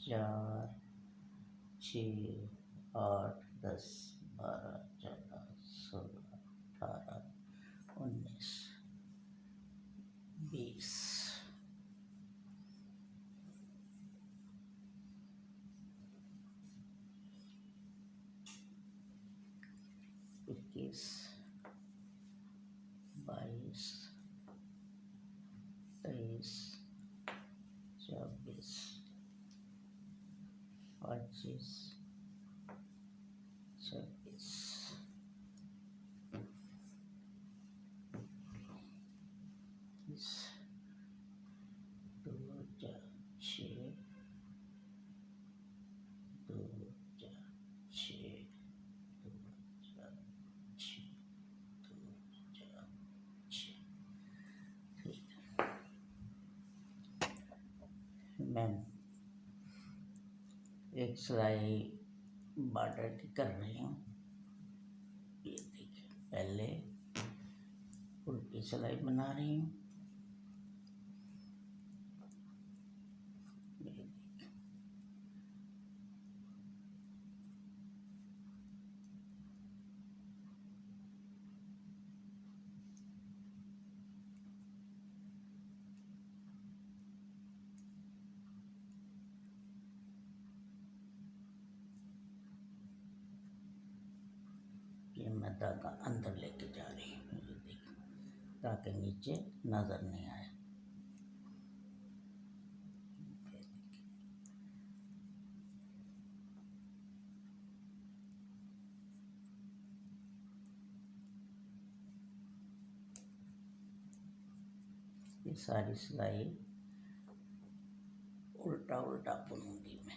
4 6 8 10 12 14 16 18 19 20 21 22 23 24 25 26 इस 2006 2006 2006 2006 ठीक है। मैं एक सिलाई बॉर्डर की कर रही हूँ। ये देखिए, पहले उल्टी सिलाई बना रही हूँ। ये मैं धागा अंदर लेके जा रही हूँ, ये देखिए, ताकि नीचे नज़र नहीं आए। ये सारी सिलाई उल्टा उल्टा बुनूंगी मैं।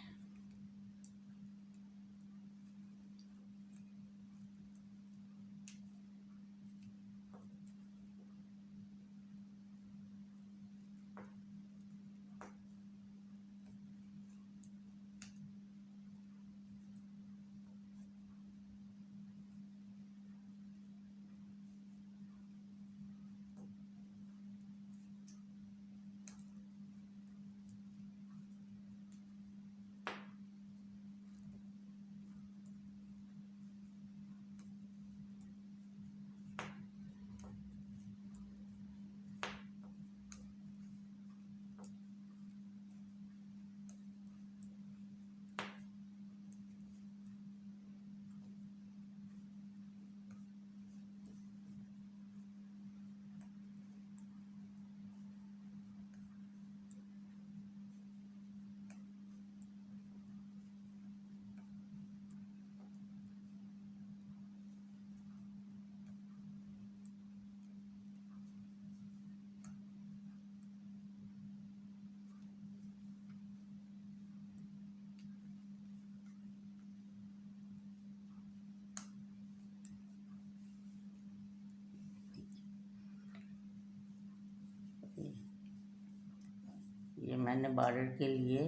ये मैंने बॉर्डर के लिए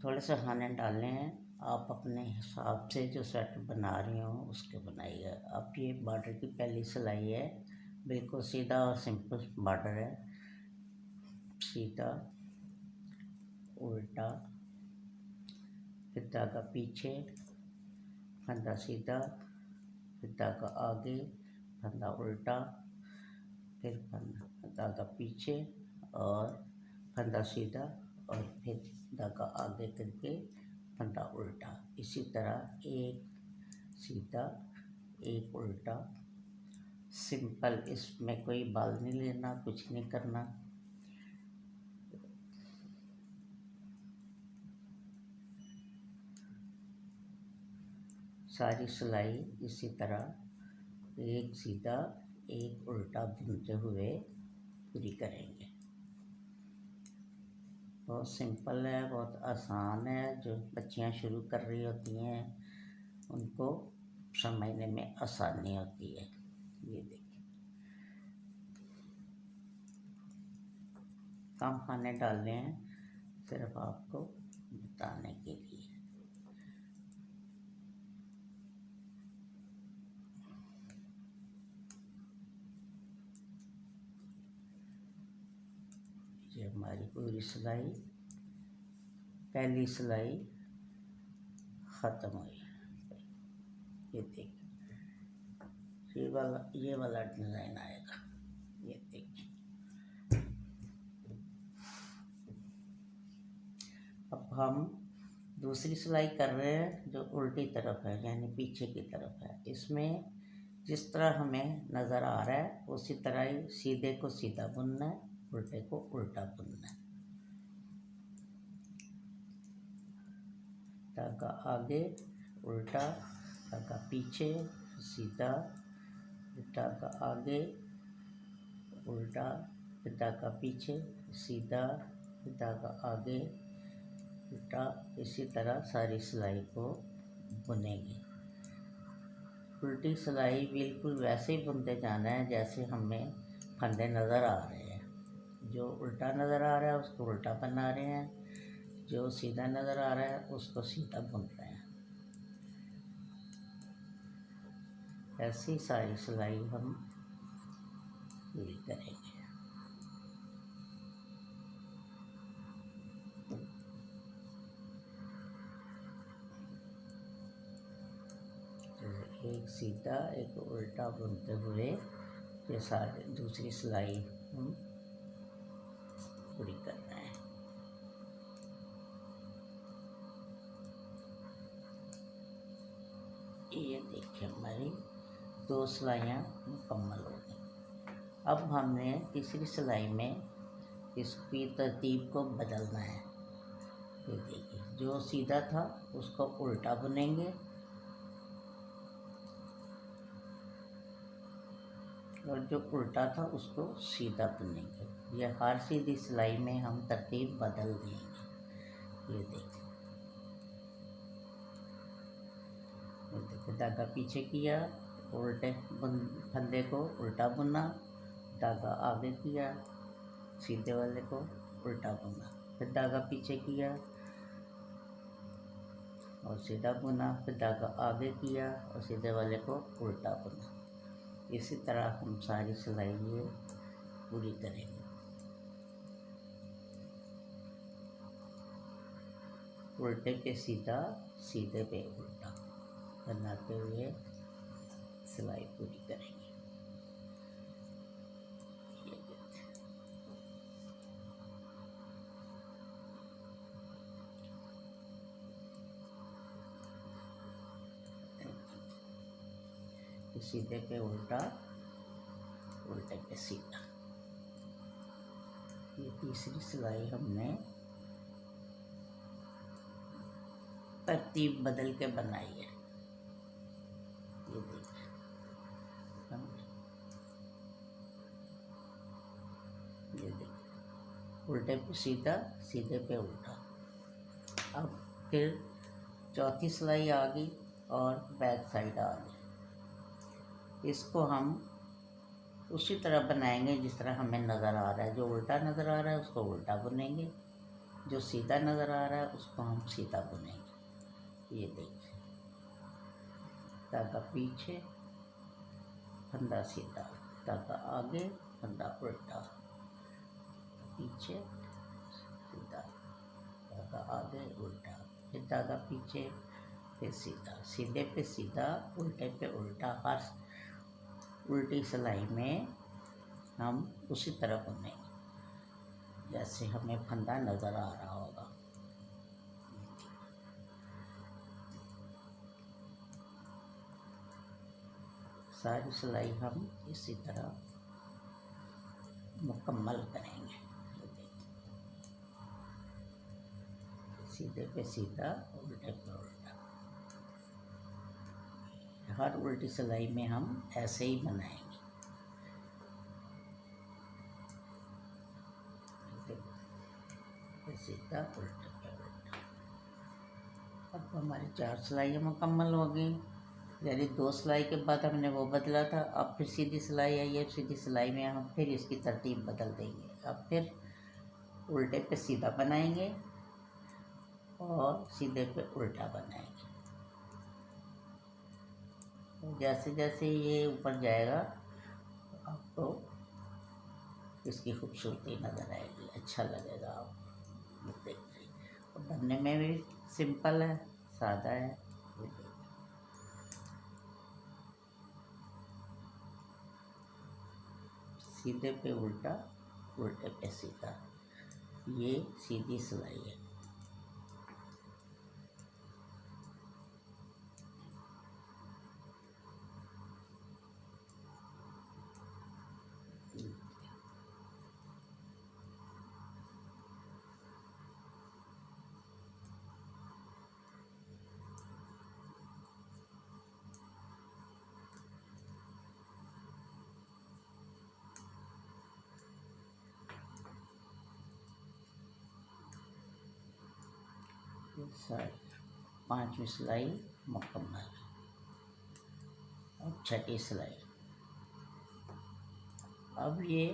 थोड़े से खाने डाले हैं। आप अपने हिसाब से जो सेट बना रही हो उसके बनाइए। अब ये बॉर्डर की पहली सिलाई है, बिल्कुल सीधा और सिंपल बॉर्डर है। सीधा, उल्टा, फिर धागा पीछे, फंदा सीधा, फिर धागा आगे, फंदा उल्टा, फिर फंदा धागा पीछे और फंदा सीधा, और फिर धागा आगे करके फंदा उल्टा। इसी तरह एक सीधा, एक उल्टा, सिंपल। इसमें कोई बाल नहीं लेना, कुछ नहीं करना। सारी सिलाई इसी तरह एक सीधा एक उल्टा बुनते हुए पूरी करेंगे। बहुत सिंपल है, बहुत आसान है। जो बच्चियां शुरू कर रही होती हैं उनको समझने में आसानी होती है। ये देखिए, कम खाने डाले हैं सिर्फ आपको बताने के लिए। ये हमारी पूरी सिलाई पहली सिलाई ख़त्म हुई। ये देखिए, ये वाला डिज़ाइन आएगा। ये देखिए, अब हम दूसरी सिलाई कर रहे हैं जो उल्टी तरफ है, यानी पीछे की तरफ है। इसमें जिस तरह हमें नज़र आ रहा है उसी तरह ही सीधे को सीधा बुनना है, उल्टे को उल्टा बुनना है। धागा आगे, उल्टा, धागा पीछे, सीधा, धागा आगे, उल्टा, धागा पीछे, सीधा, धागा आगे, उल्टा। इसी तरह सारी सिलाई को बुनेंगे। उल्टी सिलाई बिल्कुल वैसे ही बुनते जाना है जैसे हमें फंदे नज़र आ रहे हैं। जो उल्टा नज़र आ रहा है उसको उल्टा बना रहे हैं, जो सीधा नज़र आ रहा है उसको सीधा बुन रहे हैं। ऐसी सारी सिलाई हम पूरी करेंगे। एक सीधा एक उल्टा बुनते हुए ये सारी दूसरी सिलाई हम पूरी करना है। ये देखिए, हमारी 2 सिलाइयाँ मुकम्मल हो गई। अब हमने तीसरी सिलाई में इसकी तरतीब को बदलना है। ये देखिए, जो सीधा था उसको उल्टा बुनेंगे और जो उल्टा था उसको सीधा बुनेंगे। ये हर सीधी सिलाई में हम तरतीब बदल देंगे। ये देखिए, धागा पीछे किया, उल्टे फंदे को उल्टा बुना, धागा आगे किया, सीधे वाले को उल्टा बुना, फिर धागा पीछे किया और सीधा बुना, फिर धागा आगे किया और सीधे वाले को उल्टा बुना। इसी तरह हम सारी सिलाई ये पूरी करेंगे। उल्टे पे सीधा, सीधे पे उल्टा बनाते हुए सिलाई पूरी करेंगे। सीधे पे उल्टा, उल्टे पे सीधा। ये तीसरी सिलाई हमने तरतीब बदल के बनाई है। ये देखिए, ये देखिए, उल्टे पे सीधा, सीधे पे उल्टा। अब फिर चौथी सिलाई आ गई और बैक साइड आ गई। इसको हम उसी तरह बनाएंगे जिस तरह हमें नज़र आ रहा है। जो उल्टा नज़र आ रहा है उसको उल्टा बुनेंगे, जो सीधा नज़र आ रहा है उसको हम सीधा बुनेंगे। ये देखिए, धागा पीछे, फंदा सीधा, धागा आगे, फंदा उल्टा, पीछे सीधा, धागा आगे उल्टा, फिर धागा पीछे, फिर सीधा, सीधे पे सीधा, उल्टे पे उल्टा। हर उल्टी सिलाई में हम उसी तरह बुनेंगे जैसे हमें फंदा नज़र आ रहा होगा। सारी सिलाई हम इसी तरह मुकम्मल करेंगे। सीधे पे सीधा, उल्टे पे उल्टा। हर उल्टी सिलाई में हम ऐसे ही बनाएंगे। सीधा, उल्टे पे उल्टा। अब हमारी 4 सिलाइयाँ मुकम्मल हो गई। यानी 2 सिलाई के बाद हमने वो बदला था। अब फिर सीधी सिलाई आई है, सीधी सिलाई में हम फिर इसकी तरतीब बदल देंगे। अब फिर उल्टे पे सीधा बनाएंगे और सीधे पे उल्टा बनाएंगे। जैसे जैसे ये ऊपर जाएगा आपको इसकी खूबसूरती नज़र आएगी, अच्छा लगेगा आप देखिए। बनने में भी सिंपल है, सादा है। सीधे पे उल्टा, उल्टे पे सीधा, ये सीधी सिलाई है। पांचवी सिलाई मुकम्मल। अब छठी सिलाई। अब ये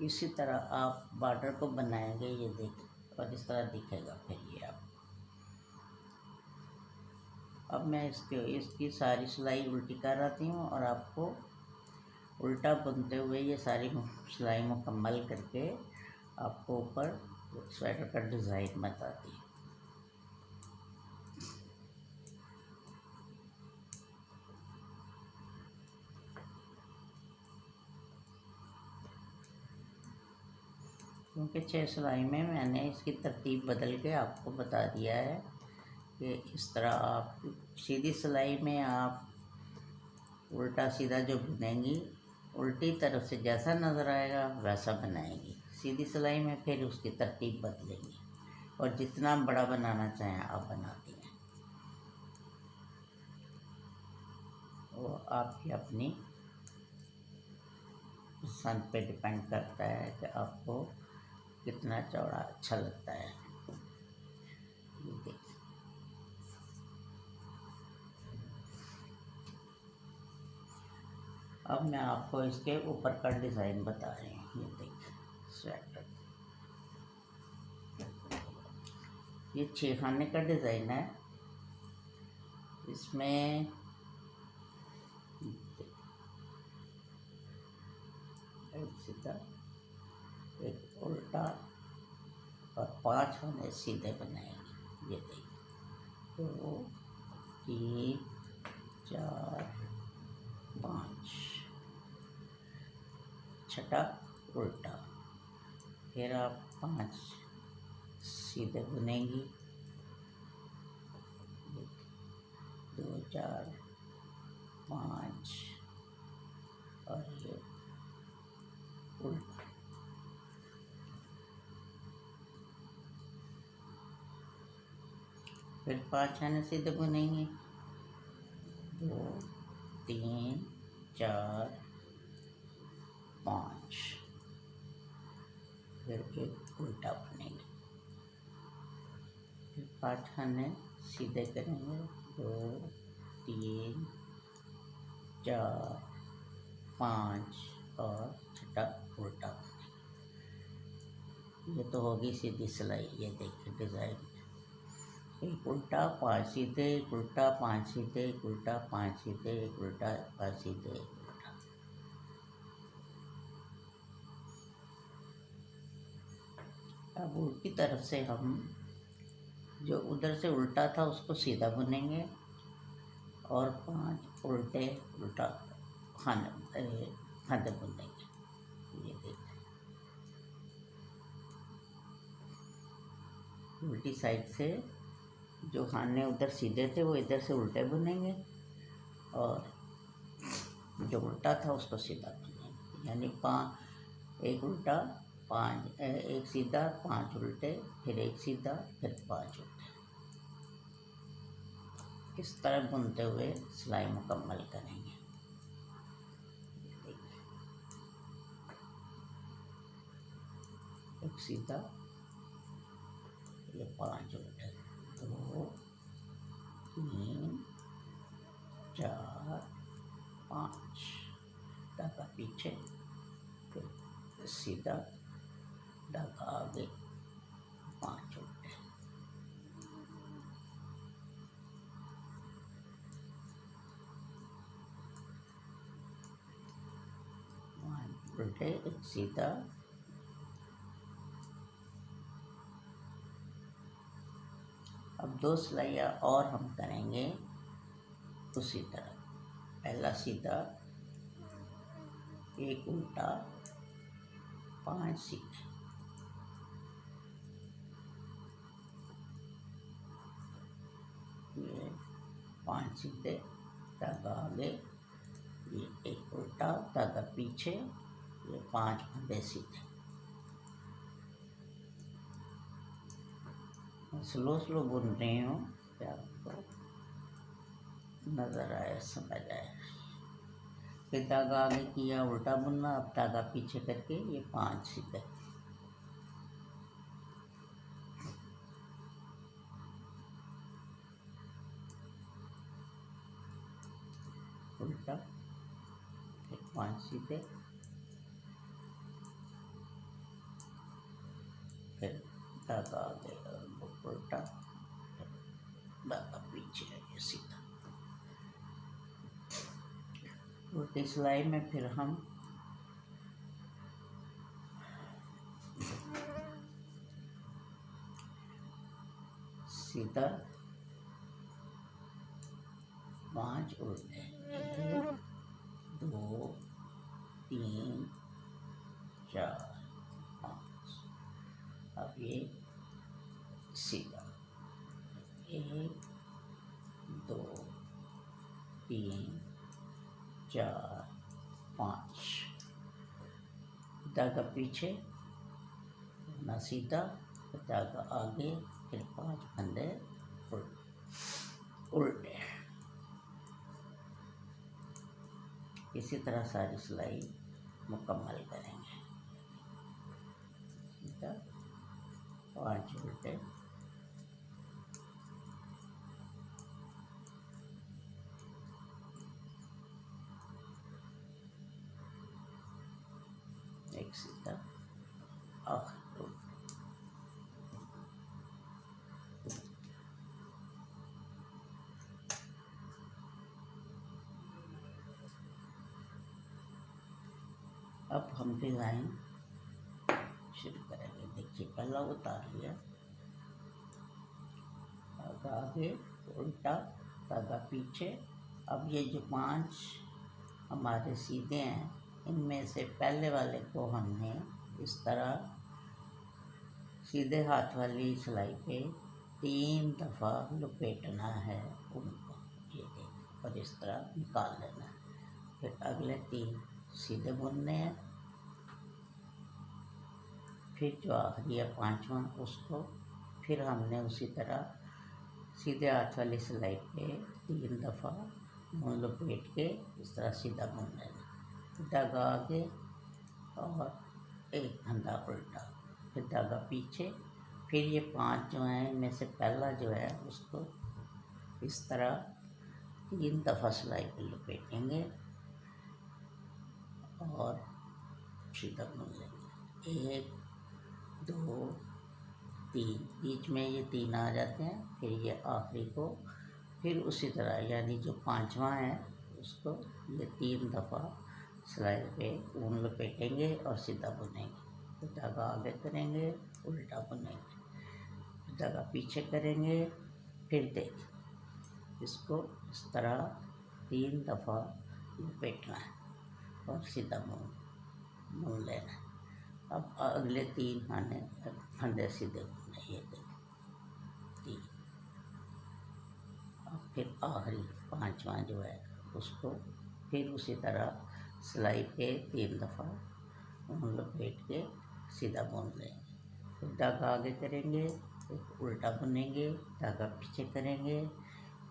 इसी तरह आप बॉर्डर को बनाएंगे, ये देख, और इस तरह दिखेगा फिर ये आप। अब मैं इसकी सारी सिलाई उल्टी कर आती हूँ और आपको उल्टा बुनते हुए ये सारी सिलाई मुकम्मल करके आपको ऊपर स्वेटर का डिज़ाइन बताती हूँ। क्योंकि 6 सिलाई में मैंने इसकी तरतीब बदल के आपको बता दिया है कि इस तरह आप सीधी सिलाई में आप उल्टा सीधा जो बुनेंगी, उल्टी तरफ से जैसा नज़र आएगा वैसा बनाएंगी। सीधी सिलाई में फिर उसकी तरतीब बदलेंगी और जितना बड़ा बनाना चाहें आप बनाती हैं। वो आपकी अपनी पसंद पे डिपेंड करता है कि आपको कितना चौड़ा अच्छा लगता है। ये देखिए, अब मैं आपको इसके ऊपर का डिज़ाइन बता रही हूँ। ये देखिए स्वेटर, ये 6 खाने का डिज़ाइन है। इसमें एक सीधा, एक उल्टा और 5 खाने सीधे बनाएंगे। ये देखिए 2 3 4 5, छठा उल्टा, फिर आप 5 सीधे बुनेंगी। 2 4 5 और ये उल्टा। फिर 5 खाने सीधे बुनेंगे। 2 3 4 5, फिर एक उल्टा बुनेंगे। फिर 5 खाने सीधे करेंगे। 2 3 4 5 और छठा उल्टा बुनेंगे। ये तो होगी सीधी सिलाई। ये देखिए डिज़ाइन, एक उल्टा 5 सीधे, एक उल्टा 5 सीधे, एक उल्टा 5 सीधे, एक उल्टा 5 सीधे, एक उल्टा। अब उल्टी तरफ से हम जो उधर से उल्टा था उसको सीधा बुनेंगे और 5 उल्टे उल्टा खाने बुनेंगे। ये देखिए उल्टी साइड से जो खाने उधर सीधे थे वो इधर से उल्टे बुनेंगे और जो उल्टा था उसको सीधा बुनेंगे। यानी 5, एक उल्टा 5, एक सीधा 5 उल्टे, फिर एक सीधा, फिर 5 उल्टे। इस तरह बुनते हुए सिलाई मुकम्मल करेंगे। एक सीधा, ये 5 उल्टे, 2 3 4 5, धागा पीछे, फिर सीधा, धागा आगे, 5 उल्टे। उल्टे, एक सीधा, अब 2 सिलाइयाँ और हम करेंगे उसी तरह। पहला सीधा, एक उल्टा, 5 सीधे, ये 5 सीधे, धागा आगे, ये एक उल्टा, धागा पीछे, ये 5 फंदे सीधे। स्लो स्लो बुन रही हूँ, क्या आपको नज़र आए, समझ आए। फिर धागा आगे किया, उल्टा बुनना, अब धागा पीछे करके ये 5 सीधे, उल्टा, फिर 5 सीधे, फिर धागा आगे और उल्टा, धागा पीछे ये सीधा। उल्टी सिलाई में फिर हम सीधा 5 उल्टे, 1 2 3 4 5। अब ये सीधा, 1 2 3 4 5, धागा पीछे ना सीधा, धागा आगे, फिर 5 फंदे उल्टे। इसी तरह सारी सिलाई मुकम्मल करेंगे। सीधा, 5 उल्टे, एक सीधा, आखिरी उल्टा। अब हम डिज़ाइन शुरू करेंगे। देखिए, पहला उतार लिया, धागा आगे, उल्टा, धागा पीछे। अब ये जो 5 हमारे सीधे हैं, इनमें से पहले वाले को हमने इस तरह सीधे हाथ वाली सिलाई पे 3 दफ़ा लपेटना है उनको, ये देख, और इस तरह निकाल लेना है। फिर अगले 3 सीधे बुनने हैं, फिर जो आखिरी है 5वां, उसको फिर हमने उसी तरह सीधे हाथ वाली सिलाई पे 3 दफ़ा मुँह लपेट के इस तरह सीधा बुन लेना। धागा आगे और एक फंदा उल्टा, फिर धागा पीछे। फिर ये 5 जो हैं, इनमें से पहला जो है उसको इस तरह 3 दफ़ा सिलाई पे लपेटेंगे और सीधा बुन लेंगे। 1 2 3, बीच में ये 3 आ जाते हैं। फिर ये आखिरी को फिर उसी तरह, यानी जो 5वां है उसको ये 3 दफ़ा सिलाई पे ऊन लपेटेंगे और सीधा बुनेंगे। तो धागा आगे करेंगे, उल्टा बुनेंगे, धागा पीछे करेंगे, फिर देखिए इसको इस तरह 3 दफ़ा लपेटना है और सीधा बुन लेना है। अब अगले 3 फंदे सीधे बुनने, ये देखिए 3। अब फिर आखिरी 5वां जो है उसको फिर उसी तरह सिलाई पे 3 दफ़ा ऊन लपेट के सीधा बुन लेंगे। फिर धागा आगे करेंगे, एक उल्टा बुनेंगे, धागा पीछे करेंगे,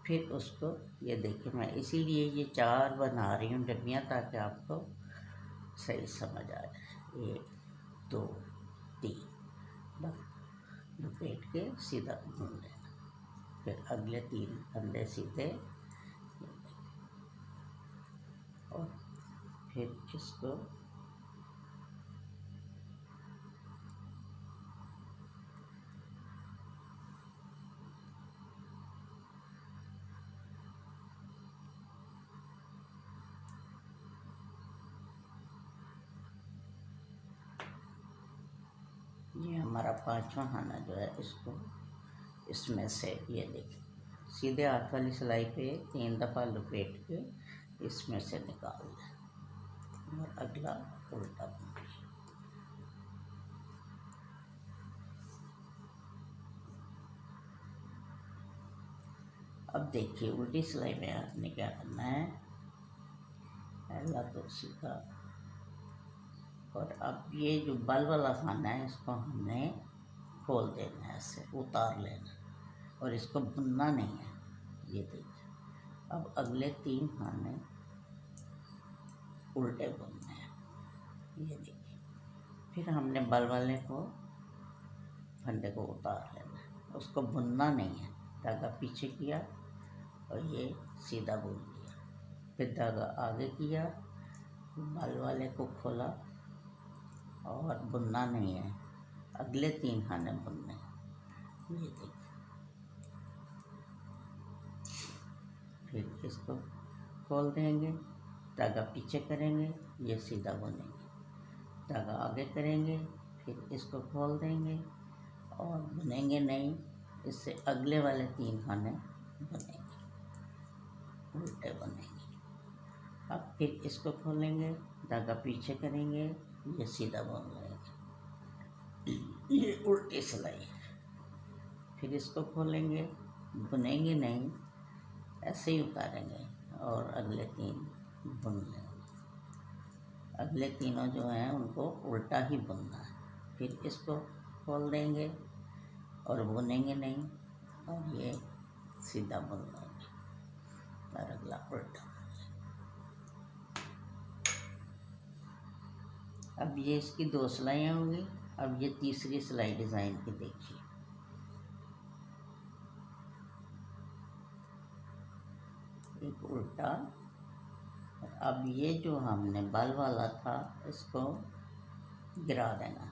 फिर उसको, ये देखिए मैं इसीलिए ये 4 बना रही हूँ डब्बियाँ, ताकि आपको सही समझ आ जाए। 1 2 3 लपेट के सीधा बुन लेना। फिर अगले 3 फंदे सीधे और फिर इसको ये हमारा 5वां खाना जो है, इसको इसमें से ये देखिए सीधे हाथ वाली सिलाई पे 3 दफ़ा लपेट के इसमें से निकाल दें और अगला उल्टा बुनिए। अब देखिए उल्टी सिलाई में आपने क्या करना है, पहला तो सीधा, और अब ये जो बल वाला खाना है इसको हमने खोल देना है, ऐसे उतार लेना, और इसको बुनना नहीं है। ये देखिए अब अगले 3 खाने उल्टे बुनने हैं। ये देखिए फिर हमने बल वाले को फंदे को उतार लेना है, उसको बुनना नहीं है। धागा पीछे किया और ये सीधा बुन लिया, फिर धागा आगे किया, बल वाले को खोला और बुनना नहीं है, अगले 3 खाने बुनने हैं। ये देखिए फिर इसको खोल देंगे, धागा पीछे करेंगे, ये सीधा बुनेंगे, धागा आगे करेंगे, फिर इसको खोल देंगे और बुनेंगे नहीं, इससे अगले वाले 3 खाने बुनेंगे, उल्टे बुनेंगे। अब फिर इसको खोलेंगे, धागा पीछे करेंगे, ये सीधा बुन लेंगे, ये उल्टी सिलाई है। फिर इसको खोलेंगे, बुनेंगे नहीं, ऐसे ही उतारेंगे और अगले 3 बुन लेंगे। अगले तीनों जो हैं उनको उल्टा ही बुनना है। फिर इसको खोल देंगे और बुनेंगे नहीं, और ये सीधा बुन लेंगे और अगला उल्टा। अब ये इसकी 2 सिलाइयाँ होंगी। अब ये तीसरी सिलाई डिज़ाइन की देखिए, एक उल्टा। अब ये जो हमने बल वाला था इसको गिरा देना,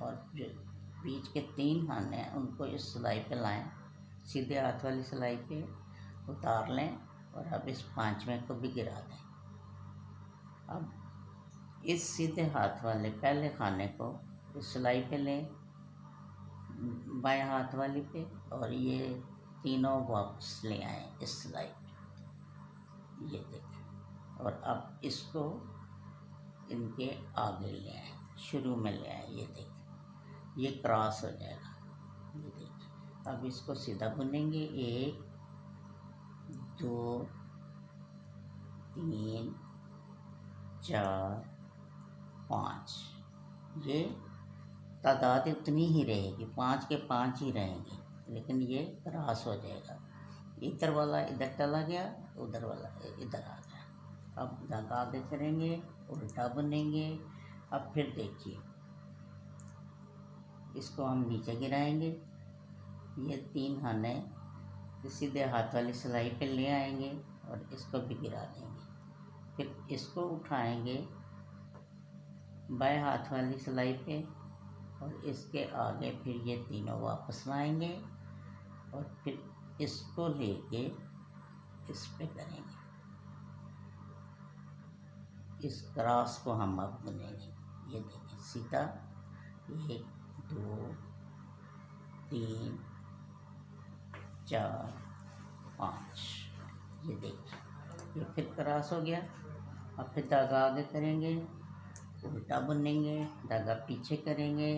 और जो बीच के 3 खाने हैं उनको इस सिलाई पे लाएं, सीधे हाथ वाली सिलाई पे उतार लें, और अब इस 5वें को भी गिरा दें। अब इस सीधे हाथ वाले पहले खाने को इस सिलाई पे लें, बाएं हाथ वाली पे, और ये तीनों वापस ले आए इस सिलाई पे। ये देखिए, और अब इसको इनके आगे ले आए, शुरू में ले आए। ये देखिए ये क्रॉस हो जाएगा। ये देखिए अब इसको सीधा बुनेंगे, 1 2 3 4 5। ये तादाद उतनी ही रहेगी, 5 के 5 ही रहेंगे, लेकिन ये क्रॉस हो जाएगा। इधर वाला इधर चला गया, उधर वाला इधर आ गया। अब धागा आगे करेंगे, उल्टा बुनेंगे। अब फिर देखिए इसको हम नीचे गिराएंगे, ये 3 खाने सीधे हाथ वाली सिलाई पे ले आएंगे और इसको भी गिरा देंगे। फिर इसको उठाएंगे बाएं हाथ वाली सिलाई पे, और इसके आगे फिर ये तीनों वापस लाएंगे, और फिर इसको लेके इस पे करेंगे। इस क्रॉस को हम अब बुनेंगे। ये देखिए सीधा 1 2 3 4 5। ये देखिए ये फिर क्रॉस हो गया। अब फिर धागा आगे करेंगे, उल्टा बुनेंगे, धागा पीछे करेंगे,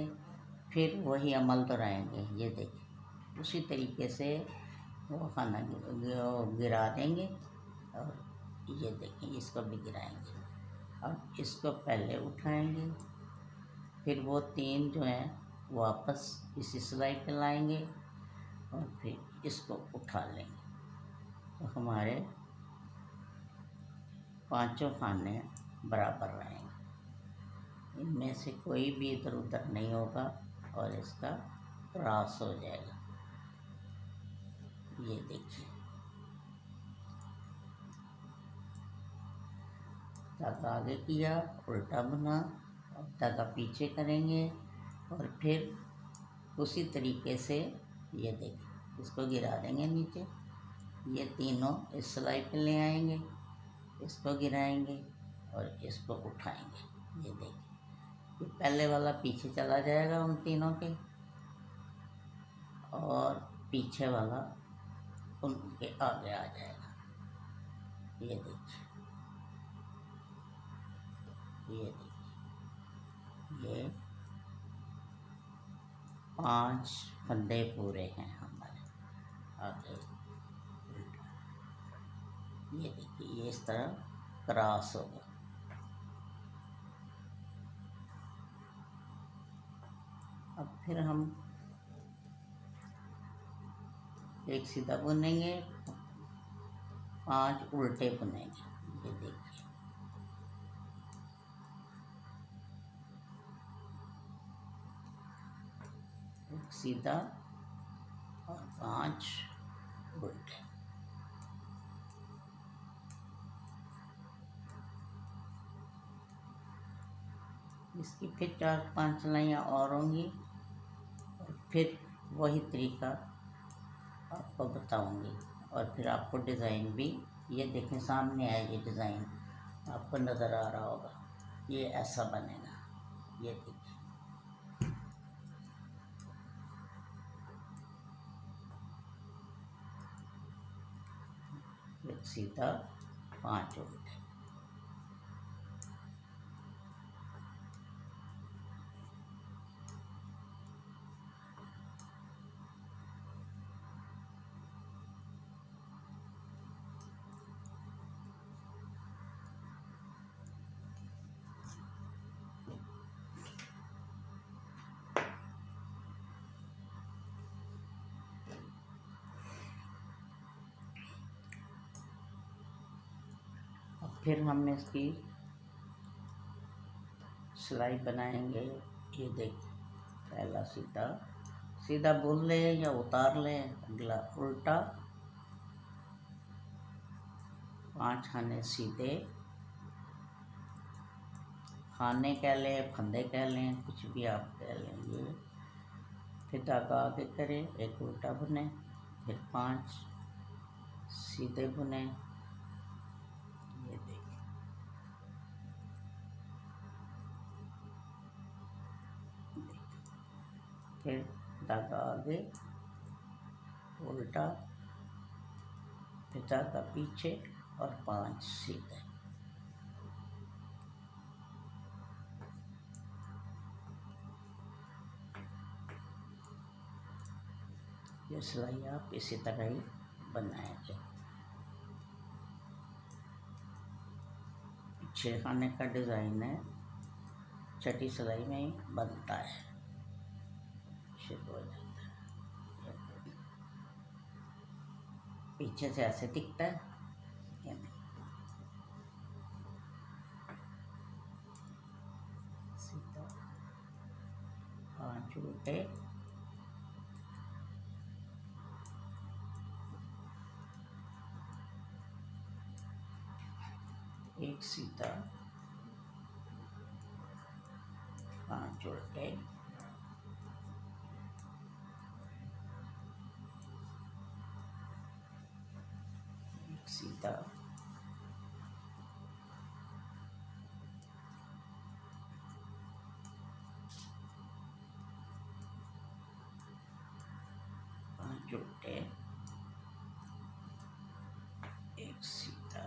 फिर वही अमल दोहराएंगे। ये देखिए उसी तरीके से वो खाना गिरा देंगे, और ये देखें इसको भी गिराएंगे। अब इसको पहले उठाएंगे, फिर वो 3 जो हैं वापस इसी सिलाई पे लाएंगे, और फिर इसको उठा लेंगे, तो हमारे 5 खाने बराबर रहेंगे। इनमें से कोई भी इधर उधर नहीं होगा और इसका क्रॉस हो जाएगा। ये देखिए धागा आगे किया, उल्टा बुना, अब धागा पीछे करेंगे, और फिर उसी तरीके से ये देखिए इसको गिरा देंगे नीचे। ये तीनों इस सिलाई पे ले आएंगे, इसको गिराएंगे और इसको उठाएंगे। ये देखिए ये पहले वाला पीछे चला जाएगा उन तीनों के, और पीछे वाला उनके आगे आ जाएगा। ये देखिए, ये देखिए, ये 5 फंदे पूरे हैं हमारे आगे। ये देखिए, ये इस तरह क्रॉस होगा। अब फिर हम एक सीधा बुनेंगे, 5 उल्टे बुनेंगे। ये देखिए, एक सीधा और 5 उल्टे। इसकी फिर 4-5 सिलाइयाँ और होंगी, और फिर वही तरीका आपको बताऊंगी। और फिर आपको डिज़ाइन भी, ये देखें सामने है, ये डिज़ाइन आपको नज़र आ रहा होगा, ये ऐसा बनेगा। ये देखिए, एक सीधा 5 उल्टे। फिर हम इसकी सिलाई बनाएंगे। ये देखिए, पहला सीधा सीधा बुन लें या उतार लें, अगला उल्टा, 5 खाने सीधे, खाने कह लें, फंदे कह लें, कुछ भी आप कह लें। ये फिर धागा आगे करें, एक उल्टा बुने, फिर 5 सीधे बुने। ये देखिए, फिर धागा आगे, उल्टा, फिर धागा पीछे और 5 सीधे। ये सिलाई आप इसी तरह ही बनाएंगे। पीछे खाने का डिज़ाइन है, छठी सिलाई में ही बनता है, शुरू हो जाता है। पीछे से ऐसे दिखता है, ये नहीं, सीधा 5 उल्टे, एक सीधा, 5 उल्टे, एक सीधा, 5 उल्टे, एक सीधा,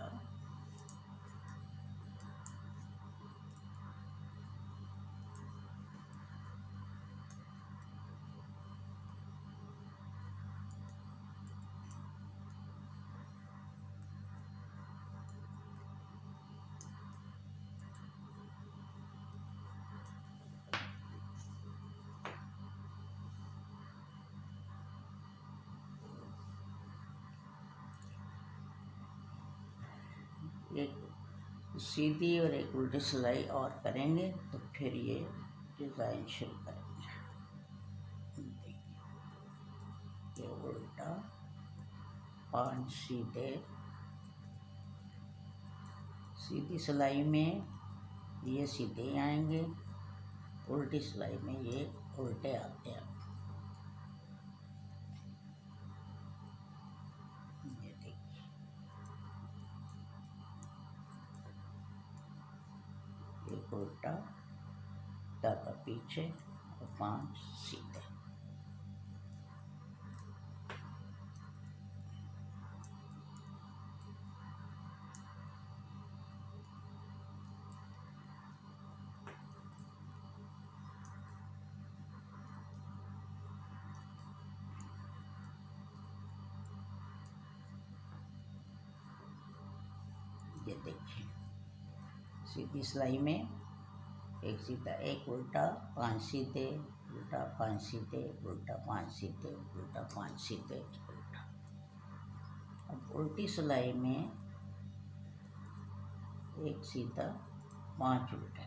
एक सीधी और एक उल्टी सिलाई और करेंगे तो फिर ये डिज़ाइन शुरू करेंगे। ये उल्टा, 5 सीधे, सीधी सिलाई में ये सीधे आएंगे, उल्टी सिलाई में ये उल्टे आते हैं। ये देखिए, एक उल्टा, धागा पीछे और 5 सीधे। देखिए सीधी सिलाई में एक सीधा एक उल्टा 5 सीधे उल्टा 5 सीधे उल्टा 5 सीधे उल्टा 5 सीधे उल्टा। अब उल्टी सिलाई में एक सीधा 5 उल्टे।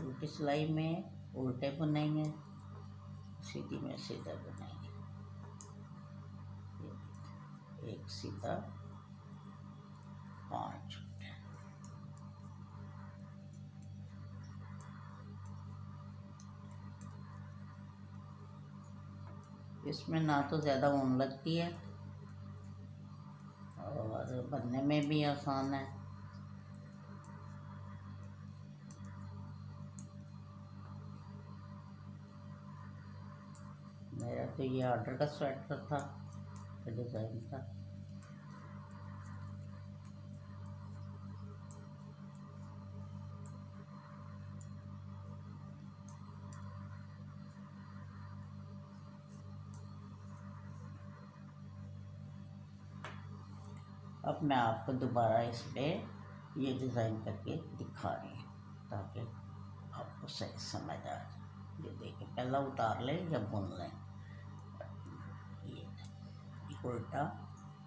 उल्टी सिलाई में उल्टे बुनेंगे, सीधी में सीधा बुनेंगे। एक सीधा 5 उल्टे। इसमें ना तो ज़्यादा ऊन लगती है और बनने में भी आसान है। मेरा तो ये ऑर्डर का स्वेटर था, डिज़ाइन था। अब मैं आपको दोबारा इस पर ये डिज़ाइन करके दिखा रही हूँ ताकि आपको सही समझ आ जाए। ये देखिए, पहला उतार लें या बुन लें। ये उल्टा